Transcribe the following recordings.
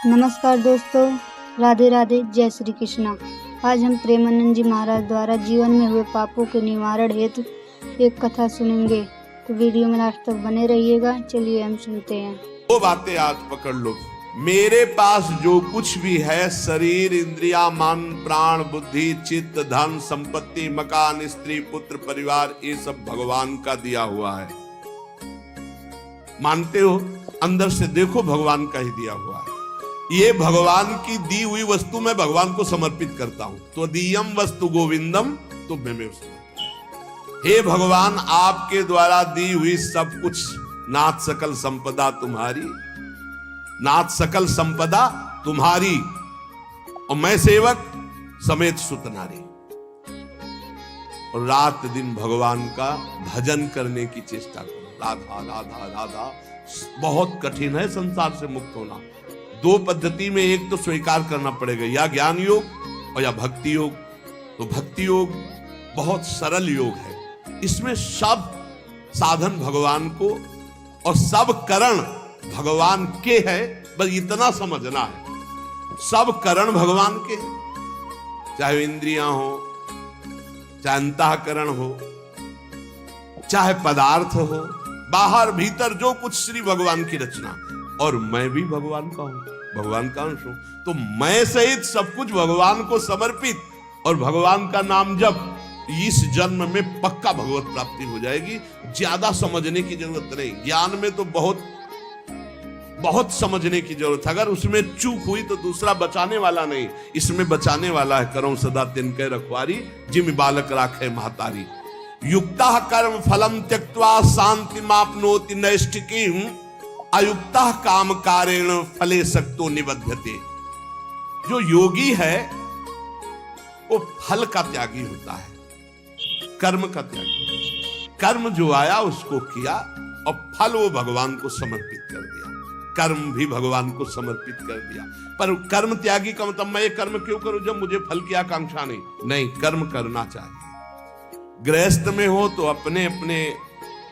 नमस्कार दोस्तों, राधे राधे, जय श्री कृष्णा। आज हम प्रेमानंद जी महाराज द्वारा जीवन में हुए पापों के निवारण हेतु एक कथा सुनेंगे। तो वीडियो में लास्ट तक बने रहिएगा। चलिए हम सुनते हैं। दो बातें आज पकड़ लो। मेरे पास जो कुछ भी है, शरीर, इंद्रिया, मन, प्राण, बुद्धि, चित्त, धन, संपत्ति, मकान, स्त्री, पुत्र, परिवार, ये सब भगवान का दिया हुआ है। मानते हो? अंदर से देखो, भगवान का ही दिया हुआ है। ये भगवान की दी हुई वस्तु मैं भगवान को समर्पित करता हूं। तो दीयम वस्तु गोविंदम तुभ्यमेव समर्पयामि। हे भगवान, आपके द्वारा दी हुई सब कुछ, नाथ सकल संपदा तुम्हारी, नाथ सकल संपदा तुम्हारी, और मैं सेवक समेत सुत नारी। और रात दिन भगवान का भजन करने की चेष्टा करो। राधा राधा राधा। बहुत कठिन है संसार से मुक्त होना। दो पद्धति में एक तो स्वीकार करना पड़ेगा, या ज्ञान योग और या भक्ति योग। तो भक्ति योग बहुत सरल योग है। इसमें सब साधन भगवान को और सब करण भगवान के है। बस इतना समझना है, सब करण भगवान के, चाहे इंद्रियां हो, चाहे अंतःकरण हो, चाहे पदार्थ हो, बाहर भीतर जो कुछ श्री भगवान की रचना। और मैं भी भगवान का हूं, भगवान का अंश हूं। तो मैं सहित सब कुछ भगवान को समर्पित और भगवान का नाम जप, इस जन्म में पक्का भगवत प्राप्ति हो जाएगी। ज्यादा समझने की जरूरत नहीं। ज्ञान में तो बहुत समझने की जरूरत है। अगर उसमें चूक हुई तो दूसरा बचाने वाला नहीं, इसमें बचाने वाला है। करो सदा तिनके रखवारी, जिम बालक राखे महतारी। युक्ता कर्म फलम त्यक्त्वा शांति मापनोति नैष्ठिकीं, अयुक्ता काम कारेण फले सक्तो निबध्यते। जो योगी है वो फल का त्यागी होता है, कर्म का त्यागी। कर्म जो आया उसको किया और फल वो भगवान को समर्पित कर दिया। कर्म भी भगवान को समर्पित कर दिया। पर कर्म त्यागी का मतलब मैं ये कर्म क्यों करूं जब मुझे फल की आकांक्षा नहीं। कर्म करना चाहिए। गृहस्थ में हो तो अपने अपने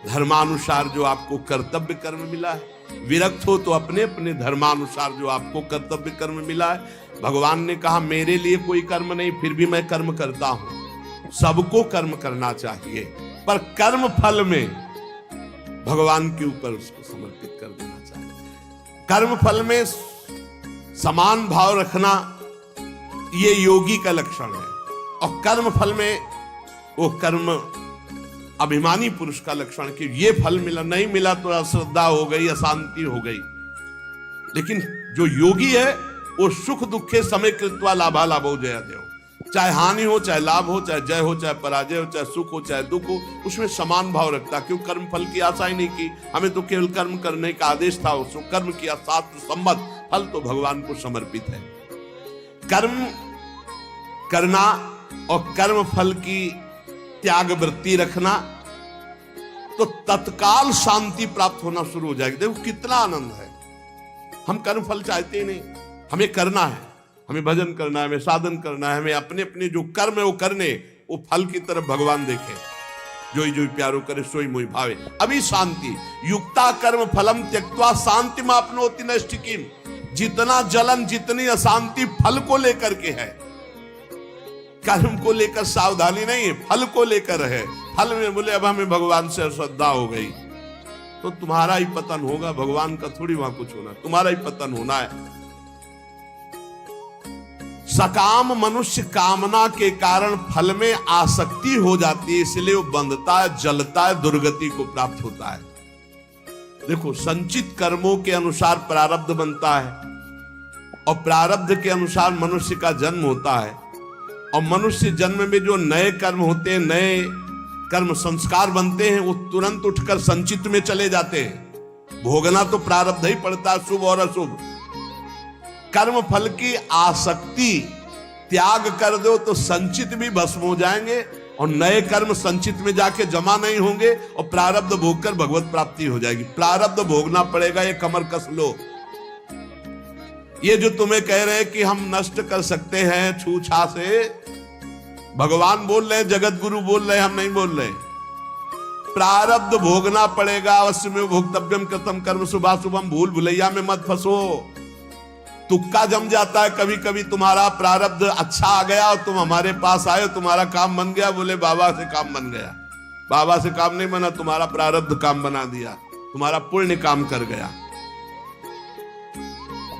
धर्मानुसार जो आपको कर्तव्य कर्म मिला है, विरक्त हो तो अपने अपने धर्मानुसार जो आपको कर्तव्य कर्म मिला है। भगवान ने कहा मेरे लिए कोई कर्म नहीं, फिर भी मैं कर्म करता हूं। सबको कर्म करना चाहिए, पर कर्म फल में भगवान के ऊपर उसको समर्पित कर देना चाहिए। कर्म फल में समान भाव रखना ये योगी का लक्षण है। और कर्म फल में वो कर्म अभिमानी पुरुष का लक्षण कि ये फल मिला, नहीं मिला तो अश्रद्धा हो गई, अशांति हो गई। लेकिन जो योगी है वो सुख दुखे समय कृत्वा लाभा लाभो जय देव। चाहे हानि हो, चाहे लाभ हो, चाहे जय हो, चाहे पराजय हो, चाहे सुख हो, चाहे दुख हो, उसमें समान भाव रखता। क्यों? कर्म फल की आशा ही नहीं की। हमें तो केवल कर्म करने का आदेश था, उसको कर्म किया, शास्त्र सम्मत। फल तो भगवान को समर्पित है। कर्म करना और कर्म फल की त्याग वृत्ति रखना तो तत्काल शांति प्राप्त होना शुरू हो जाएगी। देखो कितना आनंद है। हम कर्म फल चाहते ही नहीं, हमें करना है, हमें भजन करना है, हमें साधन करना है, हमें अपने अपने जो कर्म है वो करने, वो फल की तरफ भगवान देखे। जोई जोई प्यारो करे सोई मोई भावे, अभी शांति। युक्ता कर्म फलम त्यक्त्वा शांति मापनोति नैष्ठिकीं। जितना जलन, जितनी अशांति फल को लेकर के है, कर्म को लेकर सावधानी नहीं है, फल को लेकर है। फल में बोले अब हमें भगवान से श्रद्धा हो गई तो तुम्हारा ही पतन होगा, भगवान का थोड़ी वहां कुछ होना, तुम्हारा ही पतन होना है। सकाम मनुष्य कामना के कारण फल में आसक्ति हो जाती है, इसलिए वो बंधता है, जलता है, दुर्गति को प्राप्त होता है। देखो, संचित कर्मों के अनुसार प्रारब्ध बनता है और प्रारब्ध के अनुसार मनुष्य का जन्म होता है। और मनुष्य जन्म में जो नए कर्म होते हैं, नए कर्म संस्कार बनते हैं, वो तुरंत उठकर संचित में चले जाते हैं। भोगना तो प्रारब्ध ही पड़ता है, शुभ और अशुभ। कर्म फल की आसक्ति त्याग कर दो तो संचित भी भस्म हो जाएंगे और नए कर्म संचित में जाके जमा नहीं होंगे और प्रारब्ध भोगकर भगवत प्राप्ति हो जाएगी। प्रारब्ध भोगना पड़ेगा, ये कमर कस लो। ये जो तुम्हें कह रहे हैं कि हम नष्ट कर सकते हैं छूछा से, भगवान बोल रहे हैं, जगत गुरु बोल रहे हैं, हम नहीं बोल रहे। प्रारब्ध भोगना पड़ेगा, अवश्य में भोक्तव्यम कृतम कर्म शुभाशुभम। भूल भुलैया में मत फंसो। तुक्का जम जाता है कभी कभी, तुम्हारा प्रारब्ध अच्छा आ गया और तुम हमारे पास आए, तुम्हारा काम बन गया, बोले बाबा से काम बन गया। बाबा से काम नहीं बना, तुम्हारा प्रारब्ध काम बना दिया, तुम्हारा पुण्य काम कर गया।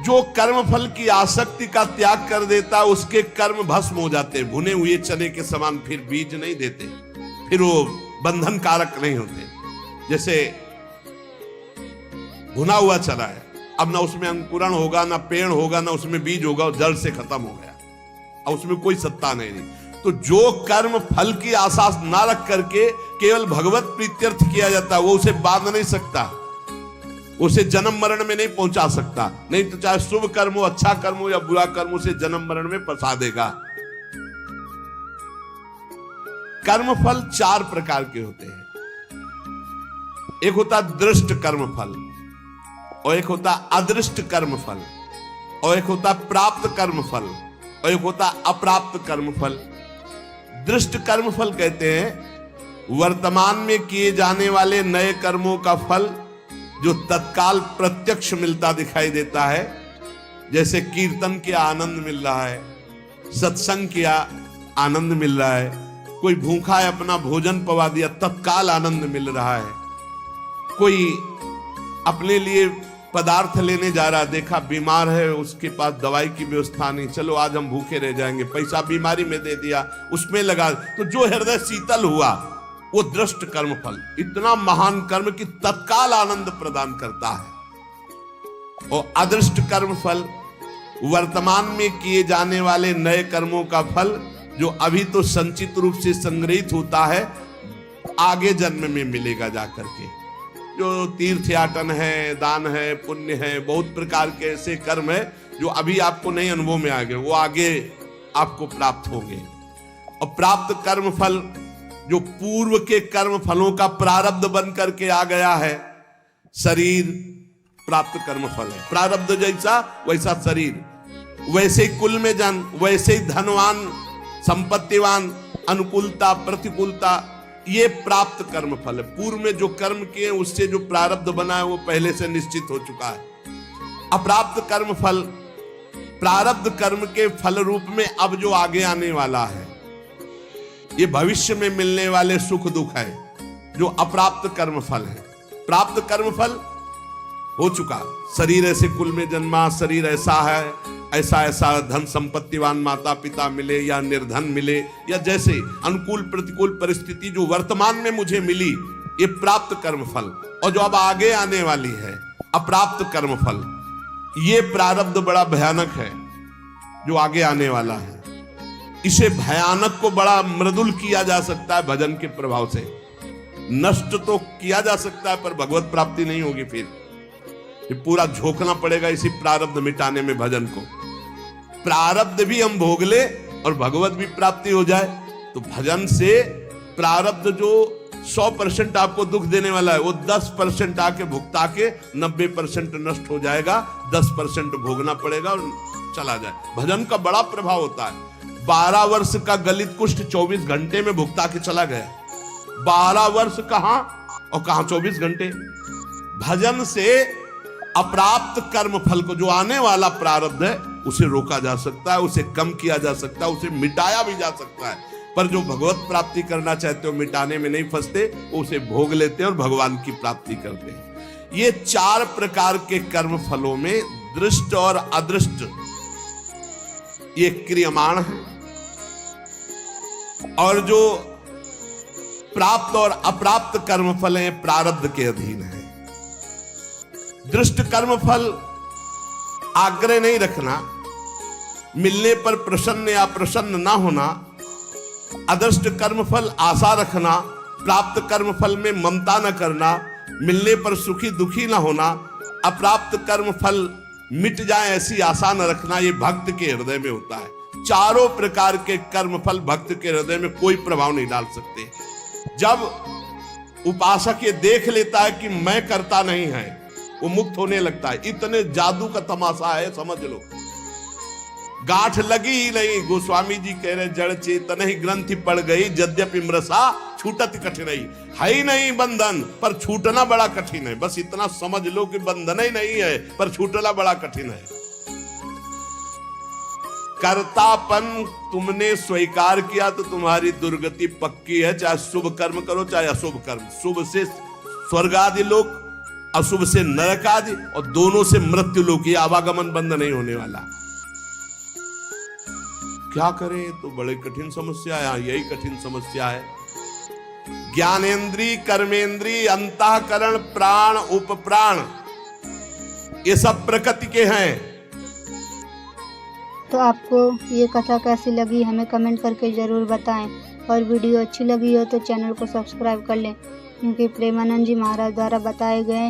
जो कर्म फल की आसक्ति का त्याग कर देता, उसके कर्म भस्म हो जाते, भुने हुए चने के समान, फिर बीज नहीं देते, फिर वो बंधन कारक नहीं होते। जैसे भुना हुआ चना है, अब ना उसमें अंकुरण होगा, ना पेड़ होगा, ना उसमें बीज होगा, जड़ से खत्म हो गया, अब उसमें कोई सत्ता नहीं। तो जो कर्म फल की आशा ना रख करके केवल भगवत प्रीत्यर्थ किया जाता है, वो उसे बांध नहीं सकता, उसे जन्म मरण में नहीं पहुंचा सकता। नहीं तो चाहे शुभ कर्म हो, अच्छा कर्म हो या बुरा कर्म, उसे जन्म मरण में फंसा देगा। कर्म फल 4 प्रकार के होते हैं। एक होता दृष्ट कर्म फल, और एक होता अदृष्ट कर्म फल, और एक होता प्राप्त कर्म फल, और एक होता अप्राप्त कर्म फल। दृष्ट कर्म फल कहते हैं वर्तमान में किए जाने वाले नए कर्मों का फल जो तत्काल प्रत्यक्ष मिलता दिखाई देता है। जैसे कीर्तन किया आनंद मिल रहा है, सत्संग किया आनंद मिल रहा है, कोई भूखा है अपना भोजन पवा दिया, तत्काल आनंद मिल रहा है। कोई अपने लिए पदार्थ लेने जा रहा, देखा बीमार है, उसके पास दवाई की व्यवस्था नहीं, चलो आज हम भूखे रह जाएंगे, पैसा बीमारी में दे दिया, उसमें लगा, तो जो हृदय शीतल हुआ वो दृष्ट कर्म फल, इतना महान कर्म कि तत्काल आनंद प्रदान करता है। और अदृष्ट कर्म फल वर्तमान में किए जाने वाले नए कर्मों का फल जो अभी तो संचित रूप से संग्रहित होता है, आगे जन्म में मिलेगा जाकर के। जो तीर्थ याटन है, दान है, पुण्य है, बहुत प्रकार के ऐसे कर्म है जो अभी आपको नहीं अनुभव में आ गए, वो आगे आपको प्राप्त होंगे। और प्राप्त कर्म फल जो पूर्व के कर्म फलों का प्रारब्ध बन करके आ गया है, शरीर प्राप्त कर्म फल है। प्रारब्ध जैसा वैसा शरीर, वैसे ही कुल में जन्म, वैसे ही धनवान, संपत्तिवान, अनुकूलता, प्रतिकूलता, ये प्राप्त कर्म फल है। पूर्व में जो कर्म किए उससे जो प्रारब्ध बना है वो पहले से निश्चित हो चुका है। अप्राप्त कर्म फल प्रारब्ध कर्म के फल रूप में अब जो आगे आने वाला है, ये भविष्य में मिलने वाले सुख दुख है, जो अप्राप्त कर्म फल है। प्राप्त कर्म फल हो चुका, शरीर ऐसे कुल में जन्मा, शरीर ऐसा है, ऐसा ऐसा धन संपत्तिवान माता पिता मिले या निर्धन मिले, या जैसे अनुकूल प्रतिकूल परिस्थिति जो वर्तमान में मुझे मिली, ये प्राप्त कर्म फल। और जो अब आगे आने वाली है अप्राप्त कर्म फल, ये प्रारब्ध बड़ा भयानक है जो आगे आने वाला है। इसे भयानक को बड़ा मृदुल किया जा सकता है भजन के प्रभाव से, नष्ट तो किया जा सकता है पर भगवत प्राप्ति नहीं होगी। फिर पूरा झोंकना पड़ेगा इसी प्रारब्ध मिटाने में भजन को। प्रारब्ध भी हम भोग ले और भगवत भी प्राप्ति हो जाए, तो भजन से प्रारब्ध जो 100% आपको दुख देने वाला है, वो 10% आके भुगता के 90% नष्ट हो जाएगा, 10% भोगना पड़ेगा और चला जाए। भजन का बड़ा प्रभाव होता है। 12 वर्ष का गलित कुष्ठ 24 घंटे में भुगता के चला गया। 12 वर्ष कहां और कहां 24 घंटे। भजन से अप्राप्त कर्म फल को, जो आने वाला प्रारब्ध है, उसे रोका जा सकता है, उसे कम किया जा सकता है, उसे मिटाया भी जा सकता है। पर जो भगवत प्राप्ति करना चाहते हो, मिटाने में नहीं फंसते, उसे भोग लेते हैं और भगवान की प्राप्ति करते हैं। ये 4 प्रकार के कर्म फलों में दृष्ट और अदृष्ट ये क्रियमाण है, और जो प्राप्त और अप्राप्त कर्म फल हैं प्रारब्ध के अधीन है। दृष्ट कर्म फल आग्रह नहीं रखना, मिलने पर प्रसन्न या प्रसन्न ना होना। अदृष्ट कर्म फल आशा रखना, प्राप्त कर्म फल में ममता न करना, मिलने पर सुखी दुखी ना होना। अप्राप्त कर्म फल मिट जाए ऐसी आशा न रखना, ये भक्त के हृदय में होता है। चारों प्रकार के कर्म फल भक्त के हृदय में कोई प्रभाव नहीं डाल सकते। जब उपासक ये देख लेता है कि मैं करता नहीं है, वो मुक्त होने लगता है। इतने जादू का तमाशा है, समझ लो। गांठ लगी ही नहीं, गोस्वामी जी कह रहे जड़ चेतन ही ग्रंथि पड़ गई, यद्यपि मृषा छूटत कठिनाई। है ही नहीं बंधन, पर छूटना बड़ा कठिन है। बस इतना समझ लो कि बंधन ही नहीं है, पर छूटना बड़ा कठिन है। कर्तापन तुमने स्वीकार किया तो तुम्हारी दुर्गति पक्की है। चाहे शुभ कर्म करो चाहे अशुभ कर्म, शुभ से स्वर्ग आदि लोक, अशुभ से नरक आदि, और दोनों से मृत्यु लोक, ये आवागमन बंद नहीं होने वाला। क्या करें, तो बड़े कठिन समस्या है। यही कठिन समस्या है। ज्ञानेन्द्रीय, कर्मेंद्रीय, अंतःकरण, प्राण, उपप्राण, ये सब प्रकृति के हैं। तो आपको ये कथा कैसी लगी हमें कमेंट करके ज़रूर बताएं, और वीडियो अच्छी लगी हो तो चैनल को सब्सक्राइब कर लें, क्योंकि प्रेमानंद जी महाराज द्वारा बताए गए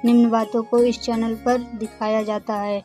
निम्न बातों को इस चैनल पर दिखाया जाता है।